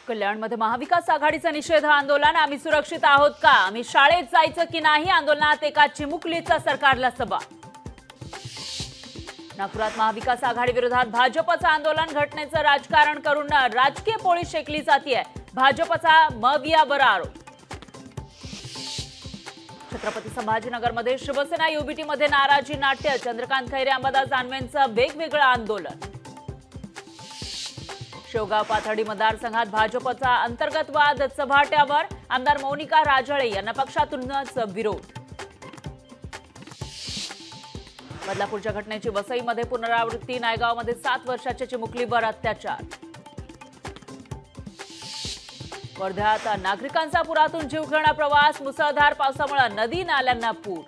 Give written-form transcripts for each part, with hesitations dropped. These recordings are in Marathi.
कल्याणमध्ये महाविकास आघाडीचं निषेध आंदोलन। आम्ही सुरक्षित आहोत का, आम्ही शाळेत जायचं की नाही, आंदोलनात एका चिमुकलीचा सरकारला सवाल। नागपुरात महाविकास आघाडी विरोधात भाजपचं आंदोलन। घटनेचं राजकारण करून राजकीय पोळी शेकली जातीये, भाजपचा मवियावर आरोप। छत्रपती संभाजीनगरमध्ये शिवसेना युबीटी मध्ये नाराजी नाट्य। चंद्रकांत खैरे अंबादास दानवेंचं वेगवेगळं आंदोलन। शेवगाव पाथर्डी मतदारसंघात भाजपचा अंतर्गत वाद चव्हाट्यावर। आमदार मोनिका राजळे यांना पक्षातूनच विरोध। बदलापूरच्या घटनेची वसईमध्ये पुनरावृत्ती। नायगावमध्ये 7 वर्षाच्या चिमुकलीवर अत्याचार। वर्ध्यात नागरिकांचा पुरातून जीवघेणा प्रवास। मुसळधार पावसामुळे नदी नाल्यांना पूर।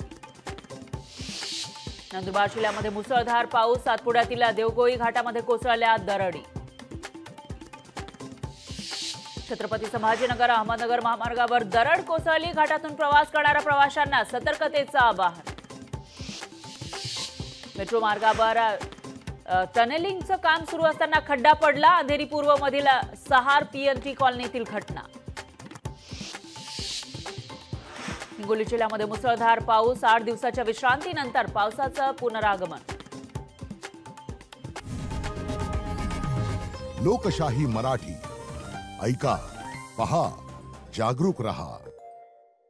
नंदुरबार जिल्ह्यामध्ये मुसळधार पाऊस। सातपुड्यातील देवगोई घाटामध्ये कोसळल्या दरडी। छत्रपती संभाजीनगर अहमदनगर महामार्गावर दरड कोसळली। घाटातून प्रवास करणाऱ्या प्रवाशांना सतर्कतेचं आवाहन। मेट्रो मार्गावर टनेलिंगचं काम सुरू असताना खड्डा पडला। अंधेरी पूर्व मधील सहार पीएनटी कॉलनीतील घटना। हिंगोली जिल्ह्यामध्ये मुसळधार पाऊस। 8 दिवसाच्या विश्रांतीनंतर पावसाचं पुनरागमन। लोकशाही मराठी ऐका, पहा, जागरूक रहा।